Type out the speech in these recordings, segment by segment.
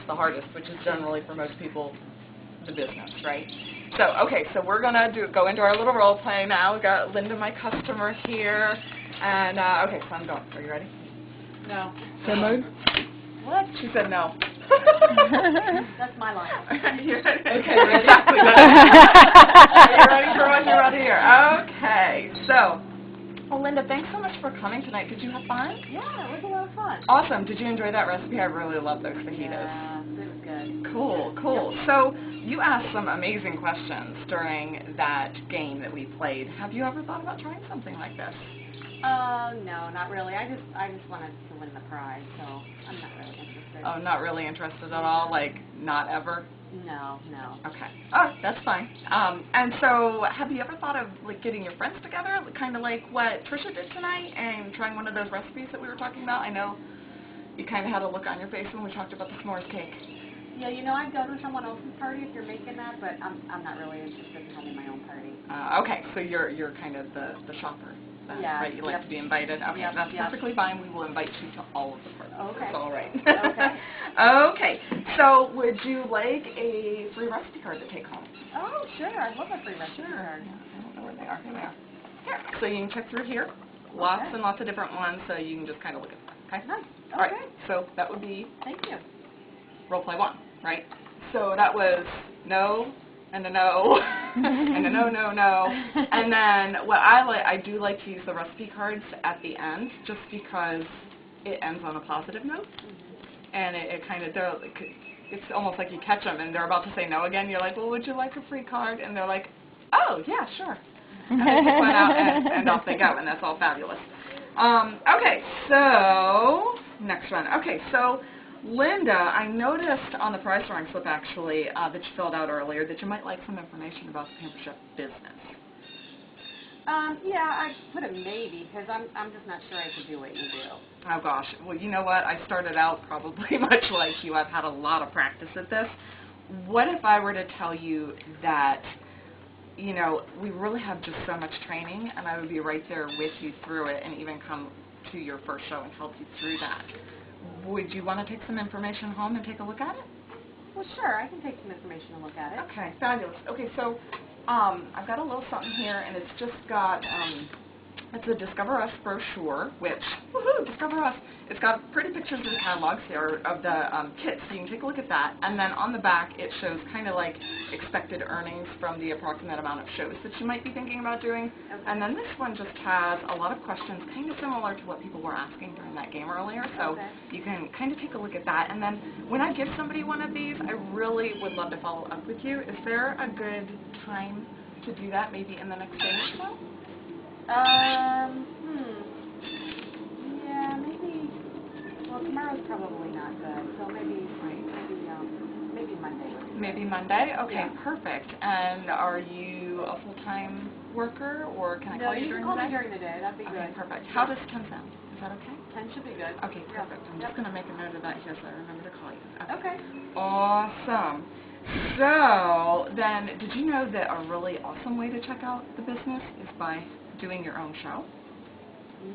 the hardest, which is generally for most people the business, right? So, okay, so we're going to go into our little role play now. We've got Linda, my customer, here. And, okay, so I'm going. Are you ready? No. So mode? What? She said no. That's my line. You ready? Okay, ready? Exactly. Are you ready for what you're about to hear? Okay, so, well, Linda, thanks so much for coming tonight. Did you have fun? Yeah, it was a lot of fun. Awesome. Did you enjoy that recipe? I really love those fajitas. Yeah, it was good. Cool, cool. Yep. So you asked some amazing questions during that game that we played. Have you ever thought about trying something like this? No, not really. I just wanted to win the prize, so I'm not really interested. Oh, not really interested at all? Like, not ever? No, no. Okay. Oh, that's fine. And so have you ever thought of, like, getting your friends together, kind of like what Trisha did tonight, and trying one of those recipes that we were talking about? I know you kind of had a look on your face when we talked about the s'mores cake. Yeah, you know, I'd go to someone else's party if you're making that, but I'm not really interested in having my own party. Okay, so you're kind of the shopper. Yeah. Right, you like to be invited. Okay, Yep, that's yep. perfectly fine. We will invite you to all of the parties. Okay. That's all right. Okay. Okay, so would you like a free recipe card to take home? Oh, sure. I love a free recipe card. I don't know where they are. Here they are. Here. So you can check through here. Lots Okay. and lots of different ones, so you can just kind of look at them. Okay? Nice. All right, Okay. so that would be Thank you. role play 1, right? So that was no, and a no, and a no, no, no. And then what I do like to use the recipe cards at the end, just because it ends on a positive note. And it kind of, it's almost like you catch them and they're about to say no again. You're like, well, would you like a free card? And they're like, oh, yeah, sure. And they pick one out and off they go, and that's all fabulous. Okay, so next one. Okay, so Linda, I noticed on the prize drawing slip, actually, that you filled out earlier, that you might like some information about the Pamper Chef business. Yeah, I put a maybe because I'm just not sure I could do what you do. Oh gosh, well, you know what? I started out probably much like you. I've had a lot of practice at this. What if I were to tell you that, you know, we really have just so much training, and I would be right there with you through it and even come to your first show and help you through that? Would you want to take some information home and take a look at it? Well, sure, I can take some information and look at it. Okay, fabulous. Okay, so I've got a little something here, and it's just got, it's a Discover Us brochure, which, woohoo, Discover Us. It's got pretty pictures of the catalogs here, of the kits, so you can take a look at that. And then on the back, it shows kind of like expected earnings from the approximate amount of shows that you might be thinking about doing. Okay. And then this one just has a lot of questions, kind of similar to what people were asking during that game earlier. So Okay. you can kind of take a look at that. And then when I give somebody one of these, I really would love to follow up with you. Is there a good time to do that, maybe in the next day or so? Yeah, maybe. Well, tomorrow's probably not good, so maybe Monday. Maybe Monday? Okay, Yeah. perfect. And are you a full-time worker, or can I call you during the day? No, you can call me during the day. That'd be Okay, good. perfect. How does 10 sound? Is that okay? 10 should be good. Okay, perfect. I'm just going to make a note of that here so I remember to call you. Okay. Awesome. So then, did you know that a really awesome way to check out the business is by doing your own show?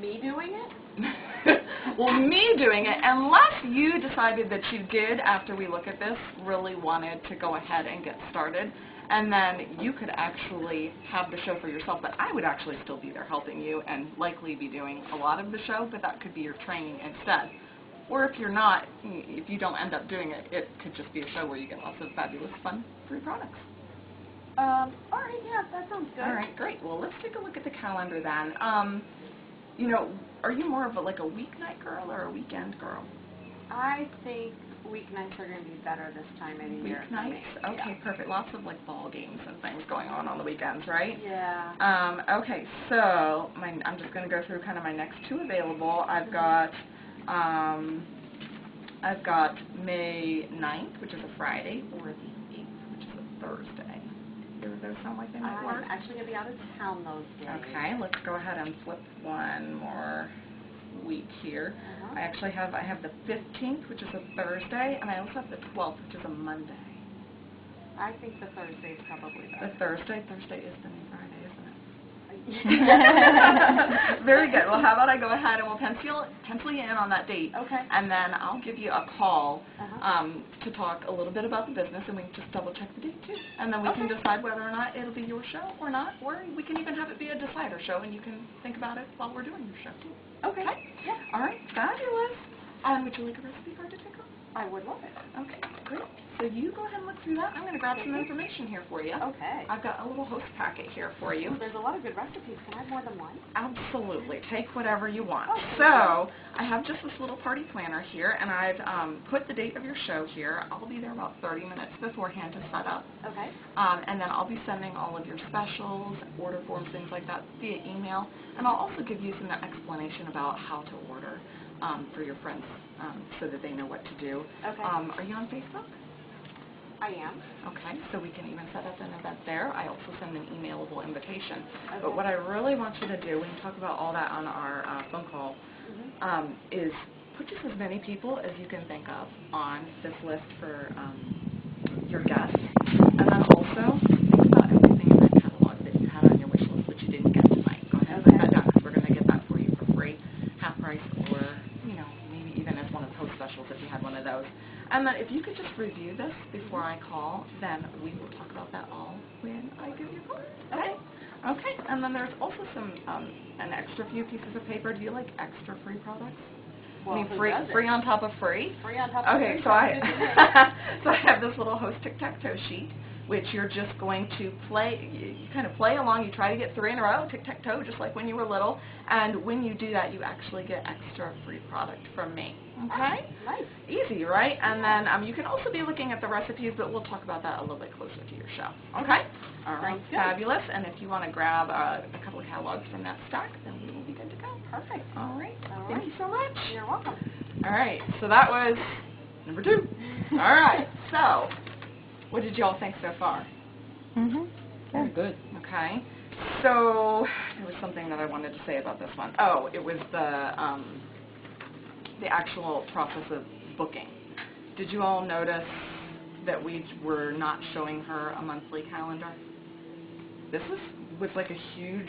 Me doing it? Well, me doing it, unless you decided that you did, after we look at this, really wanted to go ahead and get started, and then you could actually have the show for yourself, but I would actually still be there helping you and likely be doing a lot of the show, but that could be your training instead. Or if you're not, if you don't end up doing it, it could just be a show where you get lots of fabulous, fun, free products. All right, yeah, that sounds good. All right, great. Well, let's take a look at the calendar then. You know, are you more of a weeknight girl or a weekend girl? I think weeknights are going to be better this time of the year. Weeknights? Okay, Yeah. perfect. Lots of ball games and things going on the weekends, right? Yeah. Okay, so I'm just going to go through kind of my next 2 available. I've got May 9th, which is a Friday, or the 8th, which is a Thursday. Do those sound like they might work? I'm actually going to be out of town those days. Okay, let's go ahead and flip one more week here. I actually have the 15th, which is a Thursday, and I also have the 12th, which is a Monday. I think the Thursday is probably better. The Thursday is the new Friday, isn't it? Very good. Well, how about I go ahead and we'll pencil you in on that date. Okay. And then I'll give you a call Uh-huh. to talk a little bit about the business, and we can just double check the date too. And then we can Okay. decide whether or not it'll be your show or not, or we can even have it be a decider show, and you can think about it while we're doing your show too. Okay. Yeah. All right. Fabulous. Would you like a recipe card to take home? I would love it. Okay, great. So you go ahead and look through that. I'm going to grab some information here for you. Okay. I've got a little host packet here for you. There's a lot of good recipes. Can I have more than one? Absolutely. Take whatever you want. Oh, So I have just this little party planner here, and I've put the date of your show here. I'll be there about 30 minutes beforehand to set up. Okay. And then I'll be sending all of your specials, order forms, things like that via email. And I'll also give you some explanation about how to order for your friends so that they know what to do. Okay. Are you on Facebook? I am. Okay, so we can even set up an event there. I also send an emailable invitation. Okay. But what I really want you to do, we can talk about all that on our phone call, is put just as many people as you can think of on this list for your guests. And then also think about everything in that catalog that you had on your wish list that you didn't get tonight. Go ahead and put that down, because we're going to get that for you for free, half price, or maybe even as one of the host specials if you had one of those. And then if you could just review this before I call, then we will talk about that all when I give you a call. Okay? Okay. And then there's also some an extra few pieces of paper. Do you like extra free products? Well, I mean, free on top of free? Free on top of free. Okay, so so I have this little host tic-tac-toe sheet, which you're just going to play. You kind of play along. You try to get 3 in a row, tic-tac-toe, just like when you were little. And when you do that, you actually get extra free product from me. Okay? Nice. Easy, right? And then you can also be looking at the recipes, but we'll talk about that a little bit closer to your show. Okay? All right. Fabulous. And if you want to grab a couple of catalogs from that stack, then we will be good to go. Perfect. All right. All Thank right. you so much. You're welcome. All right. So that was number 2. All right. So what did you all think so far? Very good. Okay. So there was something that I wanted to say about this one. Oh, it was the actual process of booking. Did you all notice that we were not showing her a monthly calendar? This was like a huge